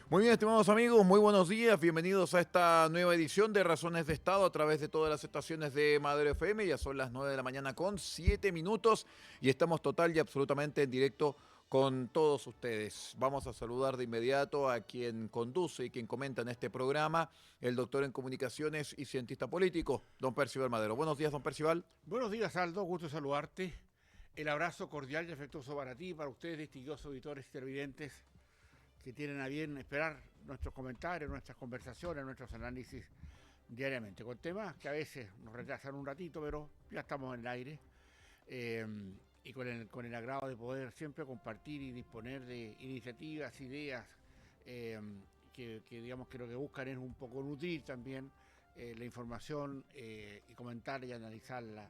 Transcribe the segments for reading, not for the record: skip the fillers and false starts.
Muy bien, estimados amigos, muy buenos días. Bienvenidos a esta nueva edición de Razones de Estado a través de todas las estaciones de Madero FM. Ya son las 9 de la mañana con 7 minutos y estamos total y absolutamente en directo con todos ustedes. Vamos a saludar de inmediato a quien conduce y quien comenta en este programa, el doctor en comunicaciones y cientista político, don Percival Madero. Buenos días, don Percival. Buenos días, Aldo. Gusto saludarte. El abrazo cordial y afectuoso para ti y para ustedes, distinguidos auditores y televidentes que tienen a bien esperar nuestros comentarios, nuestras conversaciones, nuestros análisis diariamente, con temas que a veces nos retrasan un ratito, pero ya estamos en el aire eh, y con el agrado de poder siempre compartir y disponer de iniciativas, ideas eh, digamos que lo que buscan es un poco nutrir también la información y comentarla y analizarla,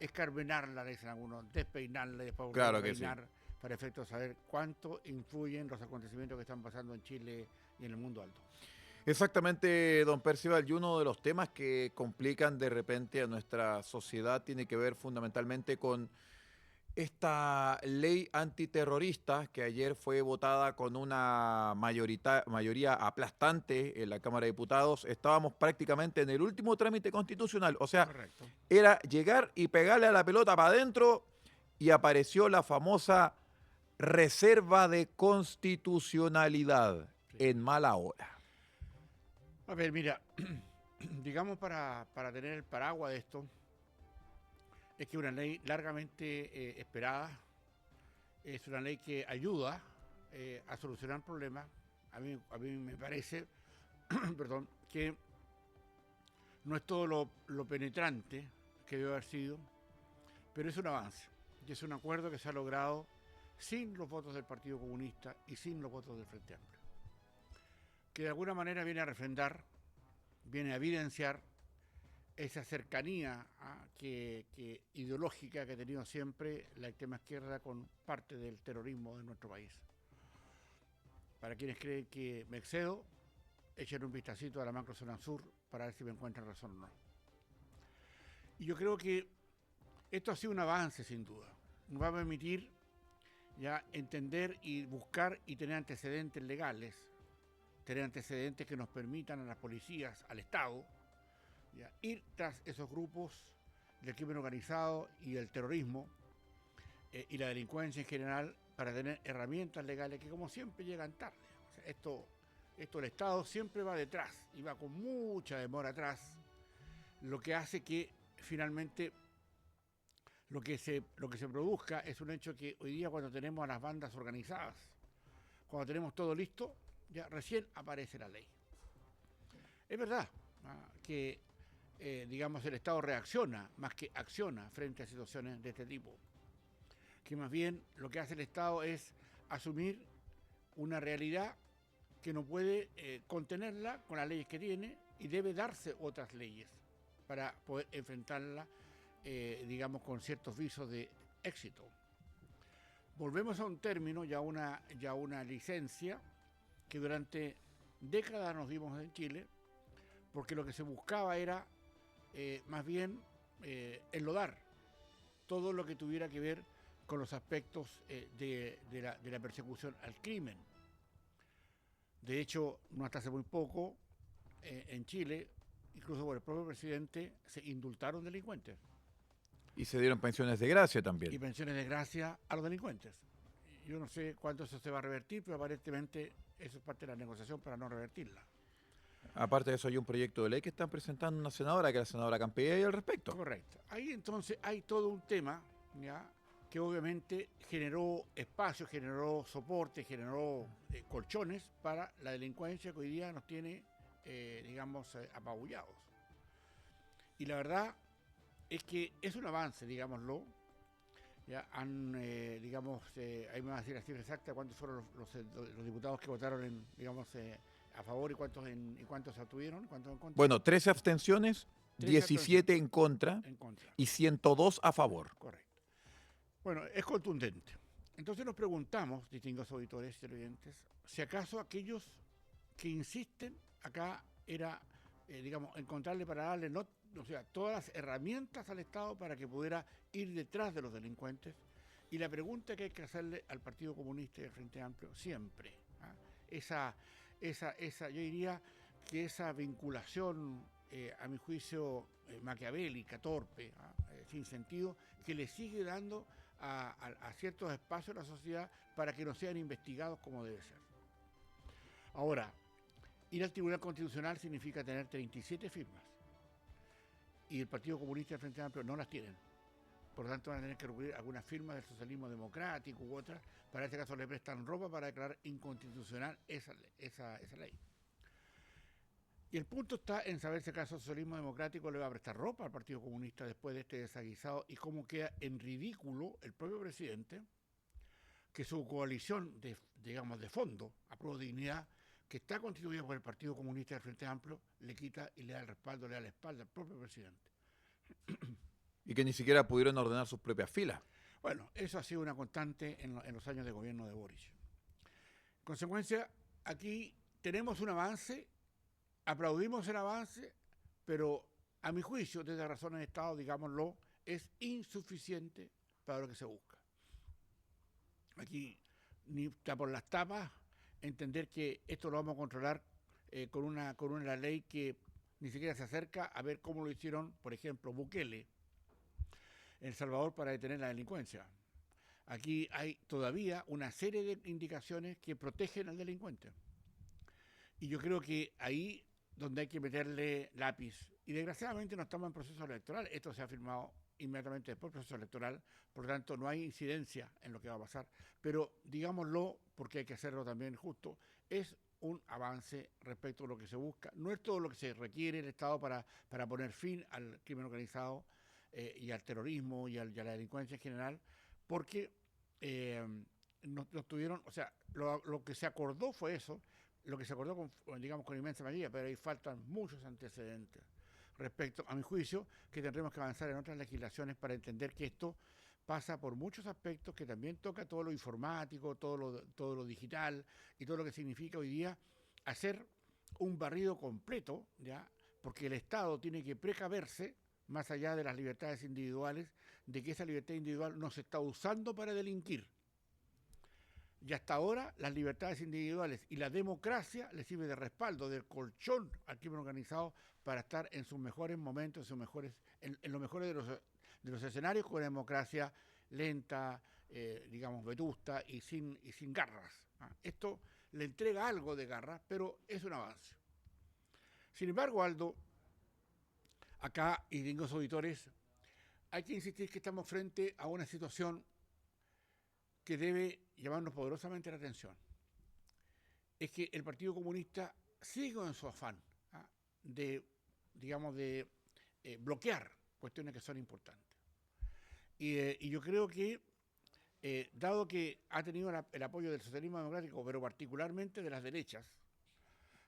escarbinarla, dicen algunos, despeinarla y después volver a Claro que sí. peinar para efecto de saber cuánto influyen los acontecimientos que están pasando en Chile y en el mundo alto. Exactamente, don Percival, y uno de los temas que complican de repente a nuestra sociedad tiene que ver fundamentalmente con esta ley antiterrorista que ayer fue votada con una mayoría aplastante en la Cámara de Diputados. Estábamos prácticamente en el último trámite constitucional, o sea, Correcto. era llegar y pegarle a la pelota para adentro y apareció la famosa reserva de constitucionalidad Sí. en mala hora. A ver, mira, digamos para tener el paraguas de esto, es que una ley largamente esperada, es una ley que ayuda a solucionar problemas. A mí me parece, perdón, que no es todo lo penetrante que debe haber sido, pero es un avance. Y es un acuerdo que se ha logrado sin los votos del Partido Comunista y sin los votos del Frente Amplio, que de alguna manera viene a refrendar, viene a evidenciar esa cercanía ideológica que ha tenido siempre la extrema izquierda con parte del terrorismo de nuestro país. Para quienes creen que me excedo, echen un vistacito a la macrozona sur para ver si me encuentran razón o no. Y yo creo que esto ha sido un avance sin duda. Nos va a permitir ya entender y buscar y tener antecedentes legales, tener antecedentes que nos permitan a las policías, al Estado, ya, ir tras esos grupos del crimen organizado y el terrorismo y la delincuencia en general para tener herramientas legales que como siempre llegan tarde. O sea, esto el Estado siempre va detrás y va con mucha demora atrás, lo que hace que finalmente lo que se produzca es un hecho que hoy día cuando tenemos a las bandas organizadas, cuando tenemos todo listo, ya recién aparece la ley. Es verdad que digamos, el Estado reacciona más que acciona frente a situaciones de este tipo. Que más bien lo que hace el Estado es asumir una realidad que no puede contenerla con las leyes que tiene y debe darse otras leyes para poder enfrentarla, digamos, con ciertos visos de éxito. Volvemos a un término, ya una licencia que durante décadas nos dimos en Chile, porque lo que se buscaba era más bien enlodar todo lo que tuviera que ver con los aspectos de la persecución al crimen. De hecho, no hasta hace muy poco, en Chile, incluso por el propio presidente, se indultaron delincuentes Y se dieron pensiones de gracia también. y pensiones de gracia a los delincuentes. Yo no sé cuándo eso se va a revertir, pero aparentemente eso es parte de la negociación para no revertirla. Aparte de eso, hay un proyecto de ley que están presentando una senadora, que es la senadora Campilla, y al respecto. Correcto. Ahí entonces hay todo un tema, ¿ya?, que obviamente generó espacio, generó soporte, generó colchones para la delincuencia que hoy día nos tiene, digamos, apabullados. Y la verdad es que es un avance, digámoslo. Ya han, digamos, ahí me va a decir la cifra exacta, cuántos fueron los diputados que votaron, digamos, a favor y cuántos se abstuvieron, cuántos en contra. Bueno, 13 abstenciones, 13 abstenciones 17 en contra en contra. y 102 a favor. Correcto. Bueno, es contundente. Entonces nos preguntamos, distinguidos auditores y televidentes, si acaso aquellos que insisten, acá era, digamos, encontrarle para darle, no, o sea, todas las herramientas al Estado para que pudiera ir detrás de los delincuentes. Y la pregunta que hay que hacerle al Partido Comunista y al Frente Amplio siempre, esa yo diría que esa vinculación, a mi juicio, maquiavélica, torpe, sin sentido, que le sigue dando a ciertos espacios de la sociedad para que no sean investigados como debe ser. Ahora, ir al Tribunal Constitucional significa tener 37 firmas. Y el Partido Comunista y el Frente Amplio no las tienen. Por lo tanto, van a tener que recurrir a algunas firmas del socialismo democrático u otras. Para este caso le prestan ropa para declarar inconstitucional esa ley. Y el punto está en saber si acaso el socialismo democrático le va a prestar ropa al Partido Comunista después de este desaguisado y cómo queda en ridículo el propio presidente, que su coalición de fondo, a Pro Dignidad, que está constituida por el Partido Comunista y el Frente Amplio, le quita y le da el respaldo, le da la espalda al propio presidente. Y que ni siquiera pudieron ordenar sus propias filas. Bueno, eso ha sido una constante en los años de gobierno de Boric. En consecuencia, aquí tenemos un avance, aplaudimos el avance, pero a mi juicio, desde razones de Estado, digámoslo, es insuficiente para lo que se busca. Aquí, ni por las tapas, entender que esto lo vamos a controlar con una ley que ni siquiera se acerca a ver cómo lo hicieron, por ejemplo, Bukele en El Salvador para detener la delincuencia. Aquí hay todavía una serie de indicaciones que protegen al delincuente. Y yo creo que ahí donde hay que meterle lápiz. Y desgraciadamente no estamos en proceso electoral. Esto se ha firmado inmediatamente después del proceso electoral. Por lo tanto, no hay incidencia en lo que va a pasar. Pero digámoslo, porque hay que hacerlo también justo, es un avance respecto a lo que se busca. No es todo lo que se requiere el Estado para poner fin al crimen organizado y al terrorismo y a la delincuencia en general, porque no tuvieron, o sea, lo que se acordó fue eso, lo que se acordó con inmensa mayoría, pero ahí faltan muchos antecedentes respecto, a mi juicio, que tendremos que avanzar en otras legislaciones para entender que esto pasa por muchos aspectos, que también toca todo lo informático, todo lo digital y todo lo que significa hoy día hacer un barrido completo, ¿ya? Porque el Estado tiene que precaverse, más allá de las libertades individuales, de que esa libertad individual no se está usando para delinquir. Y hasta ahora las libertades individuales y la democracia le sirve de respaldo, del colchón al crimen organizado para estar en sus mejores momentos, en los mejores de los escenarios, con una democracia lenta, vetusta y sin garras. Esto le entrega algo de garras, pero es un avance. Sin embargo, Aldo, acá, y distinguidos auditores, hay que insistir que estamos frente a una situación que debe llamarnos poderosamente la atención. Es que el Partido Comunista sigue en su afán de bloquear cuestiones que son importantes. Y yo creo que, dado que ha tenido el apoyo del socialismo democrático, pero particularmente de las derechas,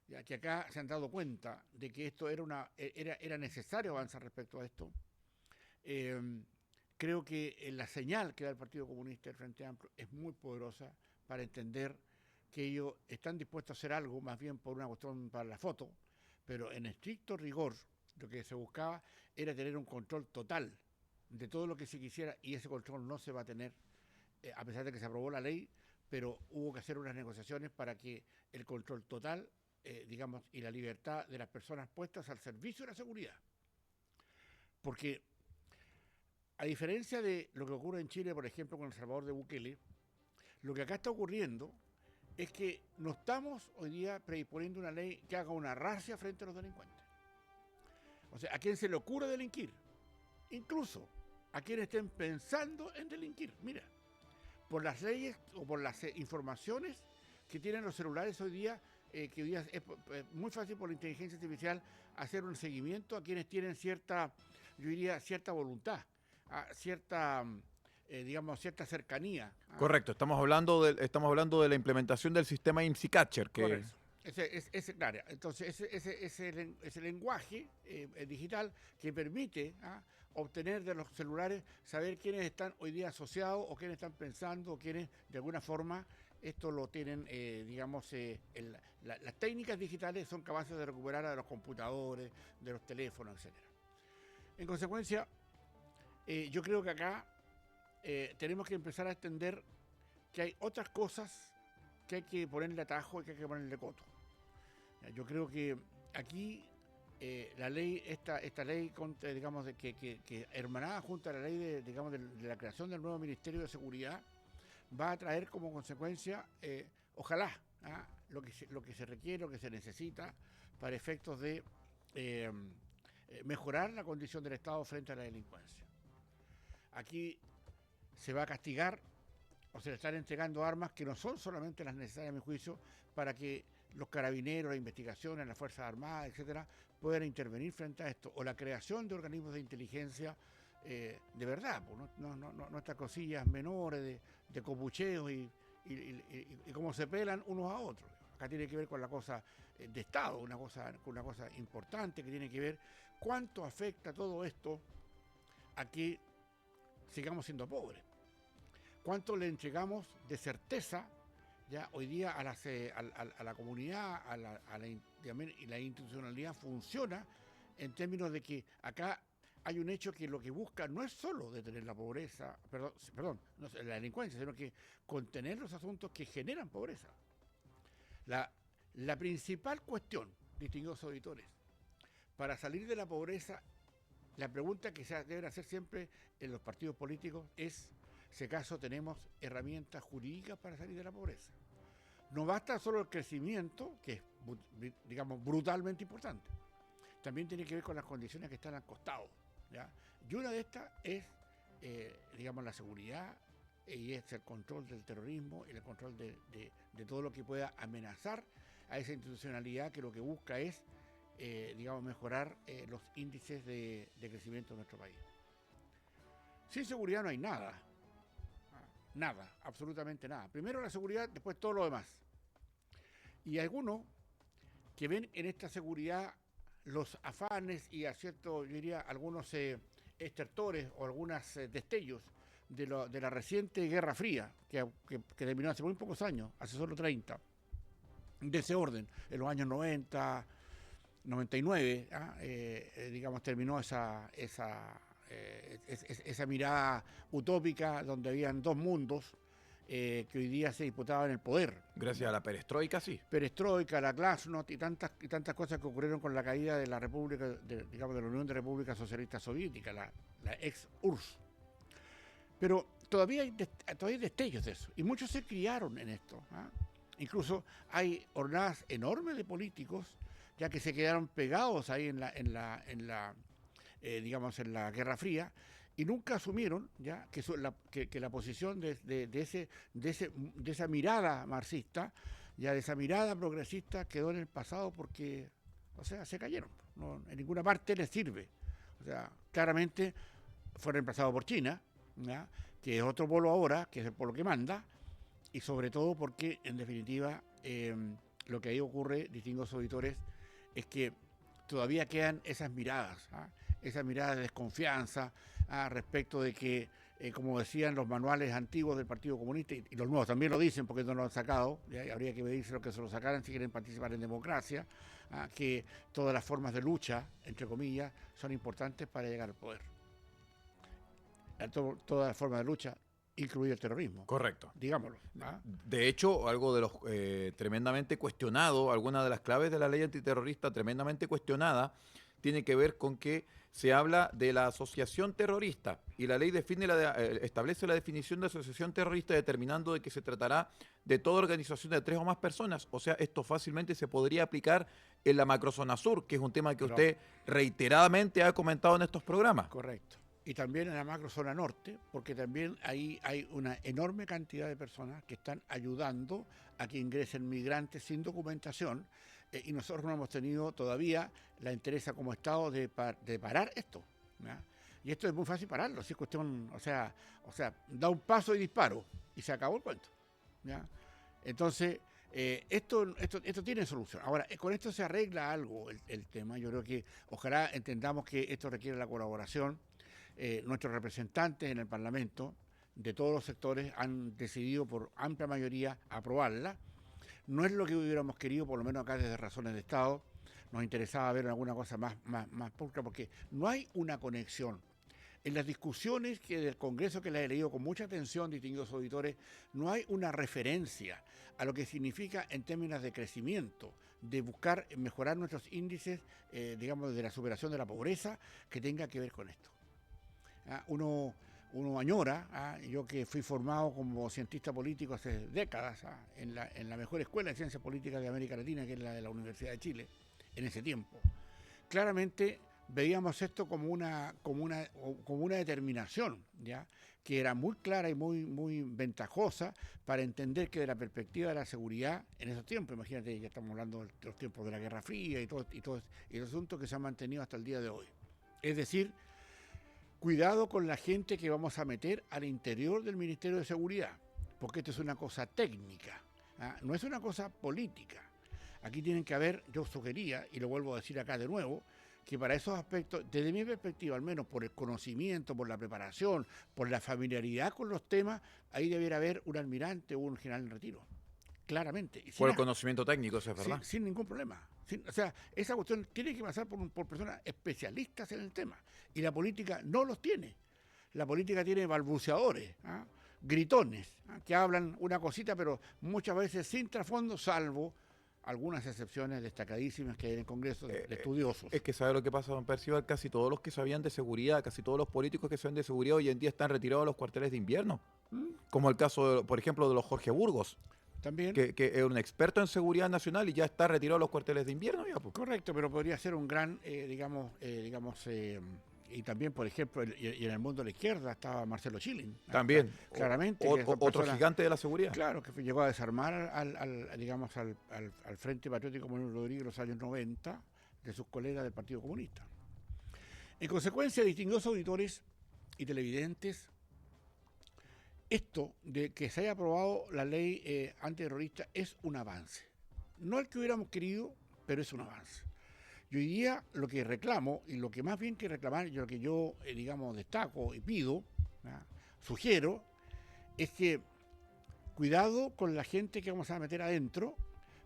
ya que acá se han dado cuenta de que esto era necesario avanzar respecto a esto, creo que la señal que da el Partido Comunista y el Frente Amplio es muy poderosa para entender que ellos están dispuestos a hacer algo, más bien por una cuestión para la foto, pero en estricto rigor lo que se buscaba era tener un control total de todo lo que se quisiera, y ese control no se va a tener, a pesar de que se aprobó la ley, pero hubo que hacer unas negociaciones para que el control total, y la libertad de las personas puestas al servicio de la seguridad. Porque a diferencia de lo que ocurre en Chile, por ejemplo, con El Salvador de Bukele, lo que acá está ocurriendo es que no estamos hoy día predisponiendo una ley que haga una racia frente a los delincuentes. O sea, a quien se le ocurra delinquir, incluso a quienes estén pensando en delinquir. Mira, por las leyes o por las informaciones que tienen los celulares hoy día, que hoy día es muy fácil por la inteligencia artificial hacer un seguimiento a quienes tienen cierta voluntad, cierta cercanía. Correcto, estamos hablando de la implementación del sistema IMSI Catcher. Correcto. Claro. Entonces, ese lenguaje digital que permite obtener de los celulares, saber quiénes están hoy día asociados o quiénes están pensando o quiénes de alguna forma esto lo tienen, las técnicas digitales son capaces de recuperar a los computadores, de los teléfonos, etc. En consecuencia, yo creo que acá tenemos que empezar a entender que hay otras cosas que hay que ponerle atajo y que hay que ponerle coto. Yo creo que aquí la ley, esta ley, digamos, que hermanada junto a la ley digamos, de la creación del nuevo Ministerio de Seguridad, va a traer como consecuencia, ojalá, lo que se requiere, lo que se necesita para efectos de mejorar la condición del Estado frente a la delincuencia. Aquí se va a castigar o se le están entregando armas que no son solamente las necesarias, a mi juicio, para que los carabineros, las investigaciones, las Fuerzas Armadas, etcétera, puedan intervenir frente a esto, o la creación de organismos de inteligencia de verdad, pues, no estas cosillas menores de copucheos y cómo se pelan unos a otros. Acá tiene que ver con la cosa de Estado, una cosa importante que tiene que ver cuánto afecta todo esto a que sigamos siendo pobres. ¿Cuánto le entregamos de certeza ya hoy día a la comunidad, y la institucionalidad funciona en términos de que acá hay un hecho que lo que busca no es solo detener la pobreza, no la delincuencia, sino que contener los asuntos que generan pobreza. La principal cuestión, distinguidos auditores, para salir de la pobreza, la pregunta que se debe hacer siempre en los partidos políticos es si acaso tenemos herramientas jurídicas para salir de la pobreza. No basta solo el crecimiento, que es, digamos, brutalmente importante. También tiene que ver con las condiciones que están al costado, ¿ya? Y una de estas es, digamos, la seguridad, y es el control del terrorismo y el control de todo lo que pueda amenazar a esa institucionalidad que lo que busca es, digamos, mejorar los índices de crecimiento de nuestro país. Sin seguridad no hay nada. Nada, absolutamente nada. Primero la seguridad, después todo lo demás. Y algunos que ven en esta seguridad los afanes y a cierto, yo diría, algunos estertores o algunos destellos de la reciente Guerra Fría, que terminó hace muy pocos años, hace solo 30, de ese orden, en los años 90, 99, digamos, terminó esa mirada utópica donde habían dos mundos que hoy día se disputaban el poder. Gracias a la perestroika, sí. Perestroika, la glasnost y tantas cosas que ocurrieron con la caída de la República, digamos, de la Unión de Repúblicas Socialistas Soviéticas, la ex-URSS. Pero todavía hay destellos de eso, y muchos se criaron en esto. Incluso hay hornadas enormes de políticos ya que se quedaron pegados ahí en la Guerra Fría, y nunca asumieron ya que la posición de esa mirada marxista, ya de esa mirada progresista, quedó en el pasado porque, o sea, se cayeron. No, en ninguna parte les sirve. O sea, claramente fue reemplazado por China, ¿ya? Que es otro polo ahora, que es el polo que manda, y sobre todo porque, en definitiva, lo que ahí ocurre, distinguidos auditores, es que todavía quedan esas miradas de desconfianza respecto de que, como decían los manuales antiguos del Partido Comunista, y los nuevos también lo dicen porque no lo han sacado, ¿ya? Habría que pedirse lo que se lo sacaran si quieren participar en democracia, que todas las formas de lucha, entre comillas, son importantes para llegar al poder. Todas las formas de lucha, incluido el terrorismo. Correcto. Digámoslo. De hecho, algo de los tremendamente cuestionado, alguna de las claves de la ley antiterrorista tremendamente cuestionada, tiene que ver con que se habla de la asociación terrorista, y la ley establece la definición de asociación terrorista determinando de que se tratará de toda organización de 3 o más personas. O sea, esto fácilmente se podría aplicar en la macrozona sur, que es un tema que usted reiteradamente ha comentado en estos programas. Correcto. Y también en la macrozona norte, porque también ahí hay una enorme cantidad de personas que están ayudando a que ingresen migrantes sin documentación, y nosotros no hemos tenido todavía la interés como Estado de parar esto, ¿ya? Y esto es muy fácil pararlo, si es cuestión, o sea, da un paso y disparo, y se acabó el cuento, ¿ya? Entonces, esto tiene solución. Ahora, con esto se arregla algo el tema. Yo creo que ojalá entendamos que esto requiere la colaboración. Nuestros representantes en el Parlamento de todos los sectores han decidido por amplia mayoría aprobarla. No es lo que hubiéramos querido, por lo menos acá desde Razones de Estado. Nos interesaba ver alguna cosa más pública, porque no hay una conexión. En las discusiones del Congreso, que las he leído con mucha atención, distinguidos auditores, no hay una referencia a lo que significa en términos de crecimiento, de buscar mejorar nuestros índices, digamos, de la superación de la pobreza, que tenga que ver con esto. Uno añora, yo que fui formado como cientista político hace décadas en la mejor escuela de ciencias políticas de América Latina, que es la de la Universidad de Chile, en ese tiempo. Claramente veíamos esto como una determinación, ¿ya?, que era muy clara y muy ventajosa para entender que de la perspectiva de la seguridad en esos tiempos, imagínate, ya estamos hablando de los tiempos de la Guerra Fría y todo el asunto que se ha mantenido hasta el día de hoy. Es decir, cuidado con la gente que vamos a meter al interior del Ministerio de Seguridad, porque esto es una cosa técnica, no es una cosa política. Aquí tienen que haber, yo sugería, y lo vuelvo a decir acá de nuevo, que para esos aspectos, desde mi perspectiva, al menos por el conocimiento, por la preparación, por la familiaridad con los temas, ahí debiera haber un almirante o un general en retiro. Claramente. Por el conocimiento técnico, eso es verdad. Sin ningún problema. O sea, esa cuestión tiene que pasar por personas especialistas en el tema. Y la política no los tiene. La política tiene balbuceadores, gritones, que hablan una cosita, pero muchas veces sin trasfondo, salvo algunas excepciones destacadísimas que hay en el Congreso de estudiosos. Es que sabe lo que pasa, don Percival, casi todos los que sabían de seguridad, casi todos los políticos que saben de seguridad hoy en día están retirados de los cuarteles de invierno. Como el caso, por ejemplo, de los Jorge Burgos. También. Que es un experto en seguridad nacional y ya está retirado de los cuarteles de invierno. Ya, pues. Correcto, pero podría ser un gran, y también, por ejemplo, y en el mundo de la izquierda estaba Marcelo Schilling. También. Claramente. Otro gigante de la seguridad. Claro, que llegó a desarmar al Frente Patriótico Manuel Rodríguez en los años 90 de sus colegas del Partido Comunista. En consecuencia, distinguidos auditores y televidentes, esto de que se haya aprobado la ley antiterrorista es un avance. No el que hubiéramos querido, pero es un avance. Y hoy día lo que reclamo, y lo que más bien que reclamar, y lo que yo, destaco y pido, sugiero, es que cuidado con la gente que vamos a meter adentro,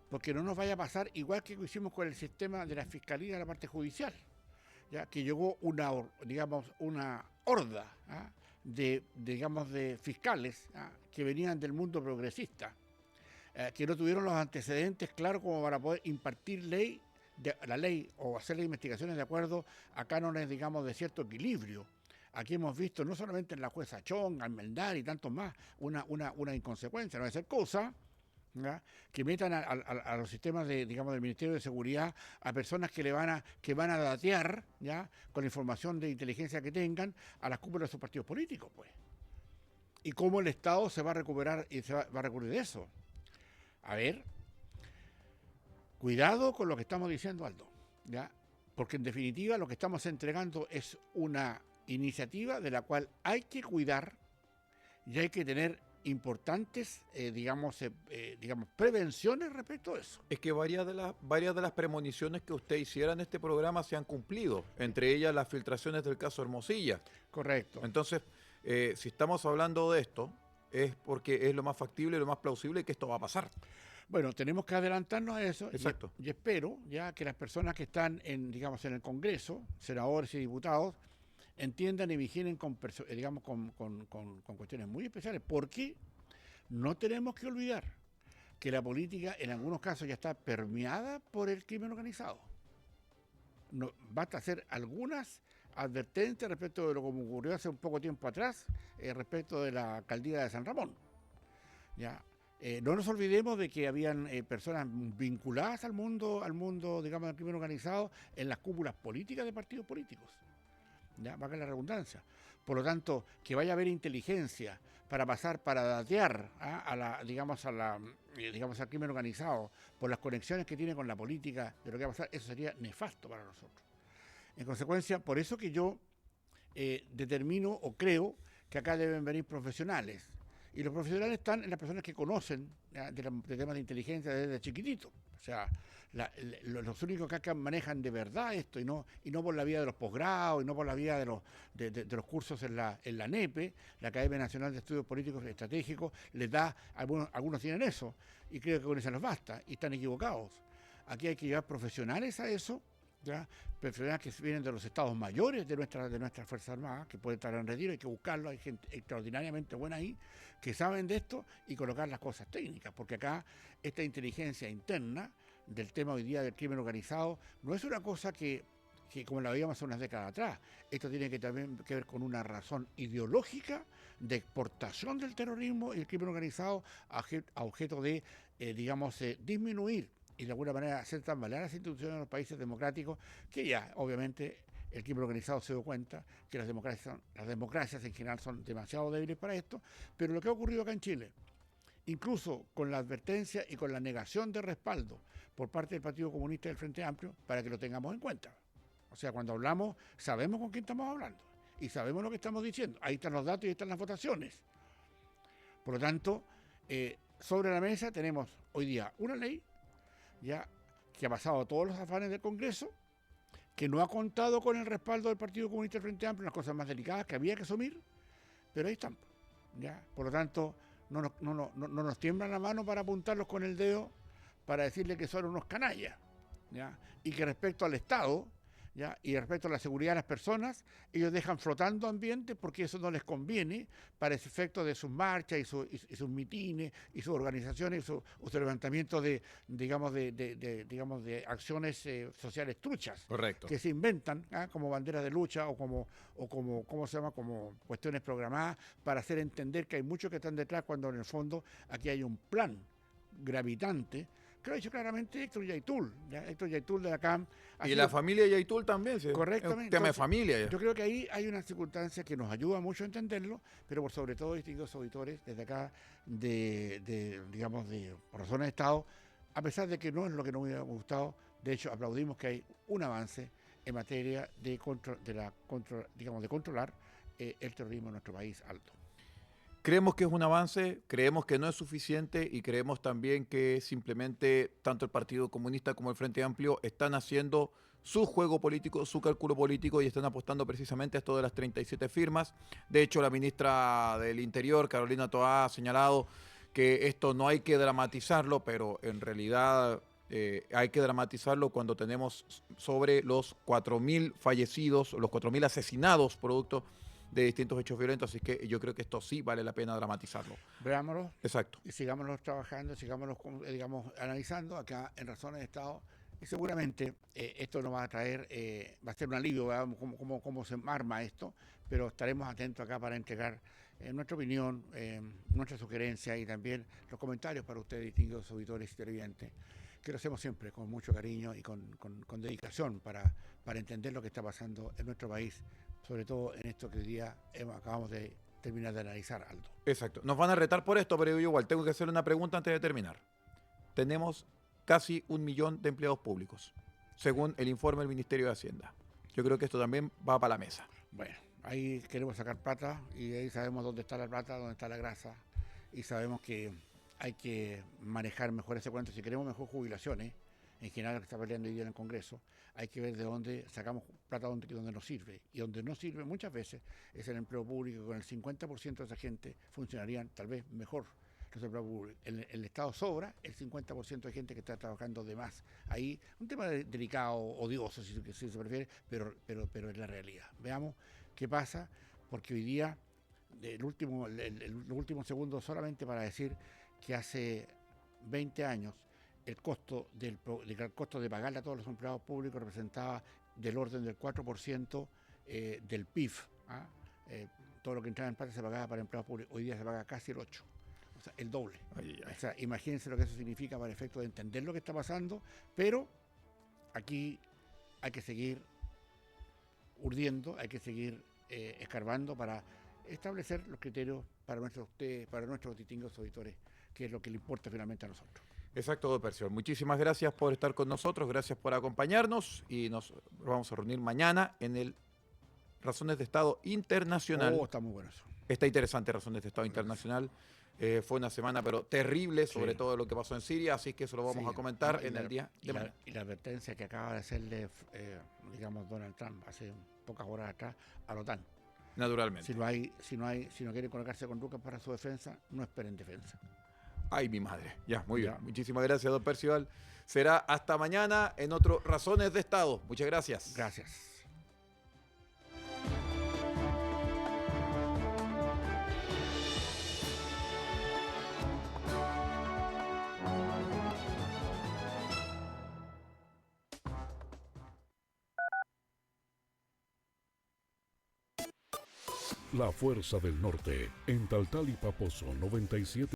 porque no nos vaya a pasar igual que hicimos con el sistema de la Fiscalía de la parte judicial, ¿ya?, que llegó una horda de fiscales que venían del mundo progresista, que no tuvieron los antecedentes claros como para poder impartir la ley o hacer las investigaciones de acuerdo a cánones, de cierto equilibrio. Aquí hemos visto, no solamente en la jueza Chong, Almendar y tantos más, una inconsecuencia, no debe ser cosa, ¿ya?, que metan a los sistemas del Ministerio de Seguridad a personas que van a datear, ¿ya?, con la información de inteligencia que tengan a las cúpulas de sus partidos políticos, pues. Y cómo el Estado se va a recuperar y va a recurrir de eso. A ver, cuidado con lo que estamos diciendo, Aldo, ¿ya?, porque en definitiva lo que estamos entregando es una iniciativa de la cual hay que cuidar y hay que tener importantes, prevenciones respecto a eso. Es que varias de las premoniciones que usted hiciera en este programa se han cumplido, entre ellas las filtraciones del caso Hermosilla. Correcto. Entonces, si estamos hablando de esto, es porque es lo más factible y lo más plausible que esto va a pasar. Bueno, tenemos que adelantarnos a eso. Exacto. Y espero ya que las personas que están en el Congreso, senadores y diputados, entiendan y vigilen con cuestiones muy especiales, porque no tenemos que olvidar que la política en algunos casos ya está permeada por el crimen organizado. No, basta hacer algunas advertencias respecto de lo que ocurrió hace un poco tiempo atrás, respecto de la alcaldía de San Ramón. ¿Ya? No nos olvidemos de que habían personas vinculadas al mundo, del crimen organizado en las cúpulas políticas de partidos políticos. Ya, valga la redundancia. Por lo tanto, que vaya a haber inteligencia para datear al crimen organizado por las conexiones que tiene con la política de lo que va a pasar, eso sería nefasto para nosotros. En consecuencia, por eso que yo determino o creo que acá deben venir profesionales. Y los profesionales están en las personas que conocen de temas de inteligencia desde chiquitito. O sea, los únicos que acá manejan de verdad esto, y no por la vía de los posgrados, y no por la vía de los cursos en la NEPE, la Academia Nacional de Estudios Políticos Estratégicos, les da, algunos tienen eso, y creo que con eso les basta, y están equivocados. Aquí hay que llevar profesionales a eso, ¿ya? Profesionales que vienen de los estados mayores de nuestras Fuerzas Armadas, que pueden estar en retiro, hay que buscarlo, hay gente extraordinariamente buena ahí, que saben de esto, y colocar las cosas técnicas, porque acá esta inteligencia interna del tema hoy día del crimen organizado no es una cosa que como la veíamos hace unas décadas atrás. Esto tiene que también que ver con una razón ideológica de exportación del terrorismo y el crimen organizado a objeto de, disminuir y de alguna manera hacer tambalear las instituciones de los países democráticos, que ya obviamente el crimen organizado se dio cuenta que las democracias en general son demasiado débiles para esto, pero lo que ha ocurrido acá en Chile, incluso con la advertencia y con la negación de respaldo por parte del Partido Comunista y del Frente Amplio, para que lo tengamos en cuenta. O sea, cuando hablamos, sabemos con quién estamos hablando y sabemos lo que estamos diciendo. Ahí están los datos y ahí están las votaciones. Por lo tanto, sobre la mesa tenemos hoy día una ley ya que ha pasado todos los afanes del Congreso, que no ha contado con el respaldo del Partido Comunista y del Frente Amplio, unas cosas más delicadas que había que asumir, pero ahí están. ¿Ya? Por lo tanto, no nos tiemblan la mano para apuntarlos con el dedo, para decirle que son unos canallas. ¿Ya? Y que respecto al Estado, ¿ya? Y respecto a la seguridad de las personas, ellos dejan flotando ambientes porque eso no les conviene para ese efecto de sus marchas y sus mitines y sus organizaciones y su levantamiento de acciones sociales truchas. Correcto. Que se inventan como banderas de lucha o como como cuestiones programadas para hacer entender que hay muchos que están detrás, cuando en el fondo aquí hay un plan gravitante que lo ha dicho claramente Héctor Yaitul. Héctor Yaitul de la CAM. Y la familia Yaitul también. ¿Sí? Correctamente. Es un tema de familia. Ya. Yo creo que ahí hay una circunstancia que nos ayuda mucho a entenderlo, pero por sobre todo, distinguidos auditores, desde acá, por razones de Estado, a pesar de que no es lo que nos hubiera gustado, de hecho aplaudimos que hay un avance en materia de controlar el terrorismo en nuestro país alto. Creemos que es un avance, creemos que no es suficiente y creemos también que simplemente tanto el Partido Comunista como el Frente Amplio están haciendo su juego político, su cálculo político y están apostando precisamente a esto de las 37 firmas. De hecho, la ministra del Interior, Carolina Toá, ha señalado que esto no hay que dramatizarlo, pero en realidad hay que dramatizarlo cuando tenemos sobre los 4.000 fallecidos, los 4.000 asesinados producto de distintos hechos violentos, así que yo creo que esto sí vale la pena dramatizarlo. Veámoslo. Exacto. Y sigámoslo trabajando, sigámoslo, analizando acá en Razones de Estado, y seguramente esto nos va a traer, va a ser un alivio, veamos cómo se arma esto, pero estaremos atentos acá para entregar nuestra opinión, nuestra sugerencia y también los comentarios para ustedes, distinguidos auditores y televidentes, que lo hacemos siempre con mucho cariño y con dedicación para entender lo que está pasando en nuestro país, sobre todo en esto que hoy día acabamos de terminar de analizar, Aldo. Exacto. Nos van a retar por esto, pero yo igual tengo que hacer una pregunta antes de terminar. Tenemos casi 1 millón de empleados públicos, según el informe del Ministerio de Hacienda. Yo creo que esto también va para la mesa. Bueno, ahí queremos sacar plata y ahí sabemos dónde está la plata, dónde está la grasa y sabemos que hay que manejar mejor ese cuento. Si queremos mejor jubilaciones, en general lo que está peleando hoy día en el Congreso, hay que ver de dónde sacamos plata donde nos sirve. Y donde no sirve muchas veces es el empleo público. Con el 50% de esa gente funcionarían tal vez mejor los empleos públicos. El Estado sobra el 50% de gente que está trabajando de más. Ahí, un tema delicado, odioso, si se prefiere, pero es la realidad. Veamos qué pasa, porque hoy día, el último segundo solamente para decir que hace 20 años el costo de pagarle a todos los empleados públicos representaba del orden del 4% del PIB. Todo lo que entraba en plata se pagaba para empleados públicos. Hoy día se paga casi el 8%, o sea, el doble. O sea, imagínense lo que eso significa para el efecto de entender lo que está pasando, pero aquí hay que seguir urdiendo, hay que seguir escarbando para establecer los criterios para nuestros distinguidos auditores, que es lo que le importa finalmente a nosotros. Exacto, don Percival. Muchísimas gracias por estar con nosotros, gracias por acompañarnos y nos vamos a reunir mañana en el Razones de Estado Internacional. Está muy bueno eso. Está interesante Razones de Estado Internacional. Fue una semana pero terrible, sobre todo lo que pasó en Siria, así que eso lo vamos a comentar en el día de mañana. Y la advertencia que acaba de hacerle, Donald Trump hace pocas horas atrás a la OTAN. Naturalmente. Si no quieren colocarse con Lucas para su defensa, no esperen defensa. Ay, mi madre. Ya, muy bien. Muchísimas gracias, don Percival. Será hasta mañana en otro Razones de Estado. Muchas gracias. Gracias. La Fuerza del Norte, en Taltal y Paposo 97.